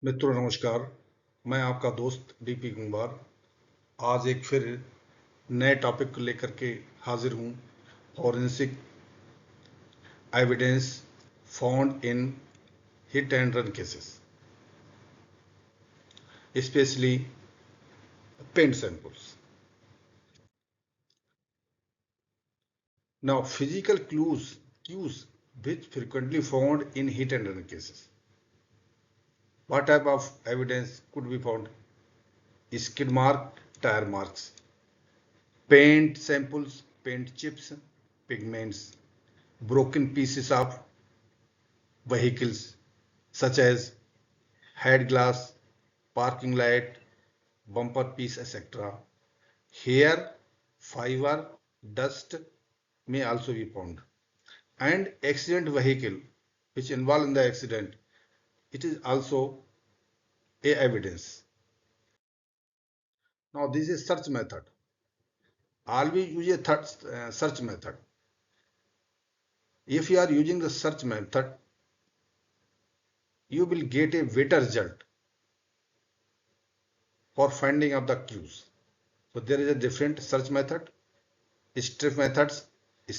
मित्रों नमस्कार। मैं आपका दोस्त डीपी कुंभार आज एक फिर नए टॉपिक को लेकर के हाजिर हूँ। Forensic evidence found in hit and run cases, specially paint samples. Now, physical cues which frequently found in hit and run cases. What type of evidence could be found? Skid mark, tire marks, paint samples, paint chips, pigments, broken pieces of vehicles such as head glass, parking light, bumper piece, etc. Hair, fiber, dust may also be found. And accident vehicle which involved in the accident, it is also a evidence. Now this is search method. Always use a search method. If you are using the search method, you will get a better result for finding of the clues. So there is a different search method, strip methods,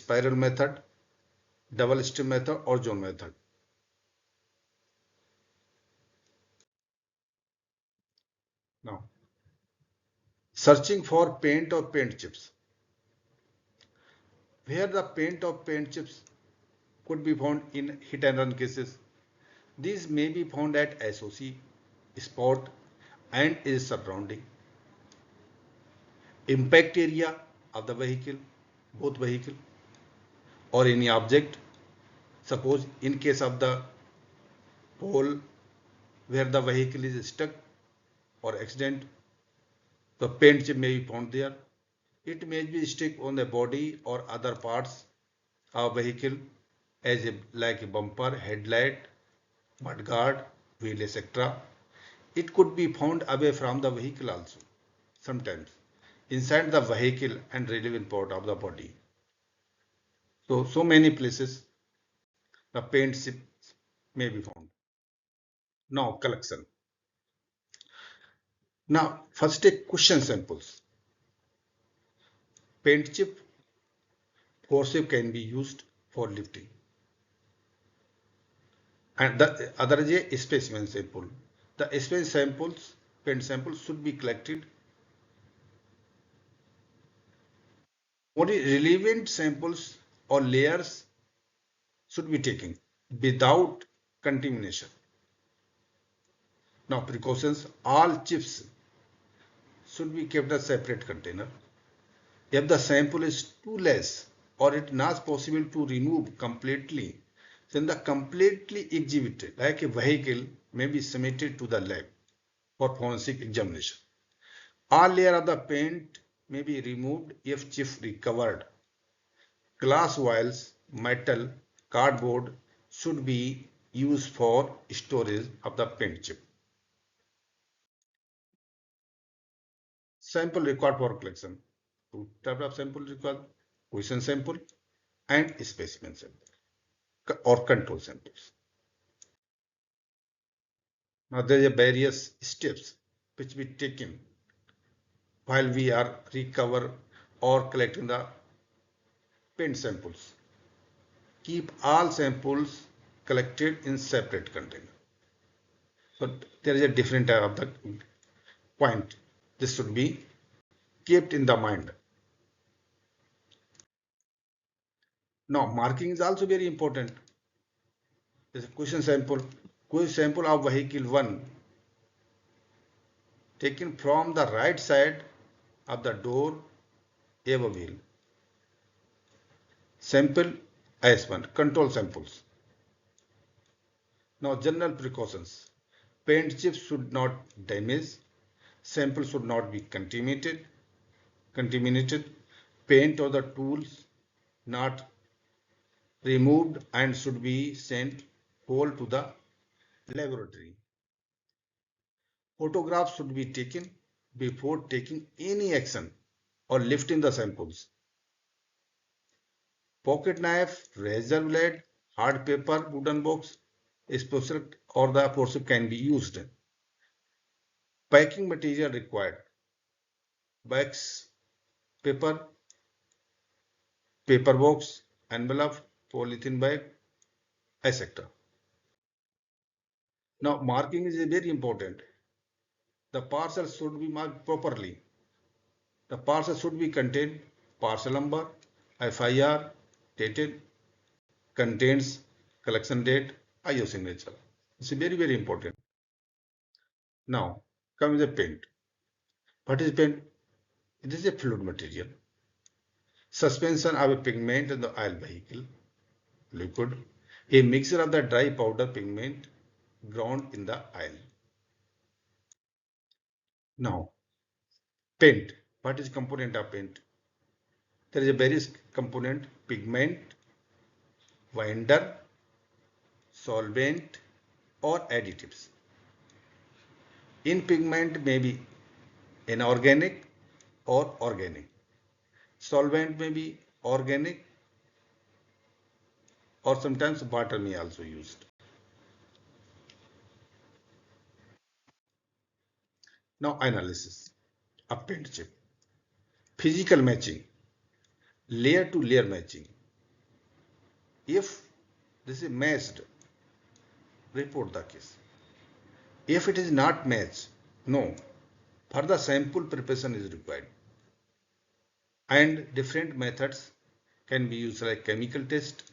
spiral method, double strip method or zone method. Now, searching for paint or paint chips. Where the paint or paint chips could be found in hit and run cases. These may be found at SOC, spot and its surrounding. Impact area of the vehicle, both vehicle or any object. Suppose in case of the pole where the vehicle is stuck or accident, the paint chip may be found there. It may be stuck on the body or other parts of vehicle like a bumper, headlight, mudguard, wheel, etc. It could be found away from the vehicle also, sometimes inside the vehicle and relevant part of the body. So many places the paint chips may be found. Now collection. Now first take question samples. Paint chip forceps can be used for lifting. And the other is a specimen sample. The specimen samples, paint samples should be collected. Only relevant samples or layers should be taken without contamination. Now precautions, all chips should be kept in a separate container. If the sample is too less or it not possible to remove completely, then the completely exhibited like a vehicle may be submitted to the lab for forensic examination. All layer of the paint may be removed if chip recovered. Glass vials, metal, cardboard should be used for storage of the paint chip. Sample required for collection. Two types of sample required: question sample and specimen sample or control samples. Now there are various steps which we taken while we are recover or collecting the paint samples. Keep all samples collected in separate container. So there is a different type of the point. This should be kept in the mind. Now marking is also very important. This is a question sample. Question sample of vehicle 1 taken from the right side of the door above wheel. Sample S1, control samples. Now general precautions. Paint chips should not damage. Sample should not be contaminated. Paint or the tools not removed and should be sent whole to the laboratory. Photographs should be taken before taking any action or lifting the samples. Pocket knife, razor blade, hard paper, wooden box, special or the forceps can be used. Packing material required: wax paper, paper box, envelope, polythene bag, etc. Now marking is very important. The parcel should be marked properly. The parcel should be contain parcel number, FIR, dated, contains collection date, IO signature. It's very important. Now comes the paint. What is paint? It is a fluid material. Suspension of a pigment in the oil vehicle, liquid, a mixture of the dry powder pigment ground in the oil. Now, paint. What is component of paint? There is a various component: pigment, binder, solvent, or additives. In pigment may be inorganic or organic. Solvent may be organic or sometimes water may also used. Now analysis of paint chip. Physical matching, layer to layer matching. If this is matched, report the case. If it is not matched, no, further sample preparation is required. And different methods can be used like chemical test,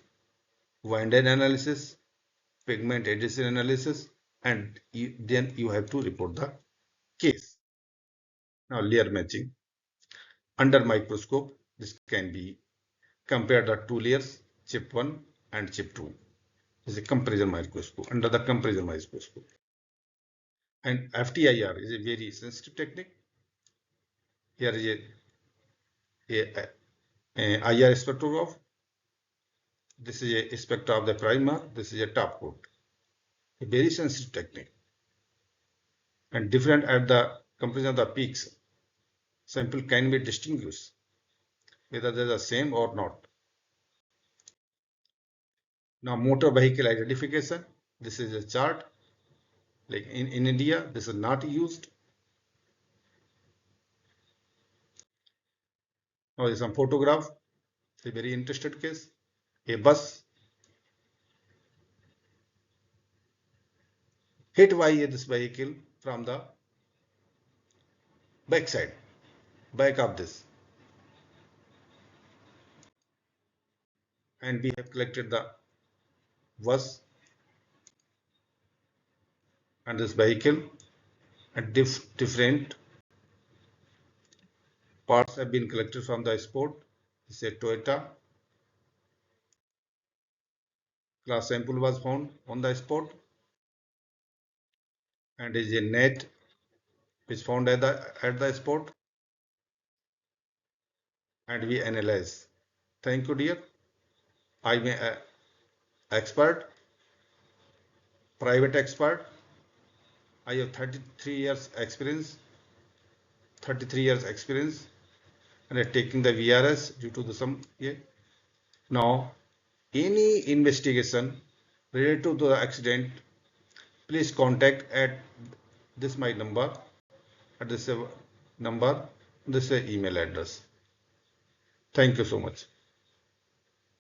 binder analysis, pigment adhesion analysis, and then you have to report the case. Now layer matching. Under microscope, this can be compared the two layers, chip 1 and chip 2. This is a comparison microscope, under the comparison microscope. And FTIR is a very sensitive technique. Here is a IR spectrograph. This is a spectra of the primer. This is a top coat. A very sensitive technique. And different at the comparison of the peaks, sample can be distinguished whether they are the same or not. Now motor vehicle identification. This is a chart. Like in India, this is not used. Now there is some photograph. It's a very interested case. A bus hit by this vehicle from the back side, back of this. And we have collected the bus and this vehicle, and different parts have been collected from the spot. This is a Toyota. Class sample was found on the spot, and is a net which found at the spot, and we analyze. Thank you, dear. I am an expert, private expert. I have 33 years experience, and I'm taking the VRS due to the some. Yeah. Now, any investigation related to the accident, please contact at this my number, at this number, this email address. Thank you so much.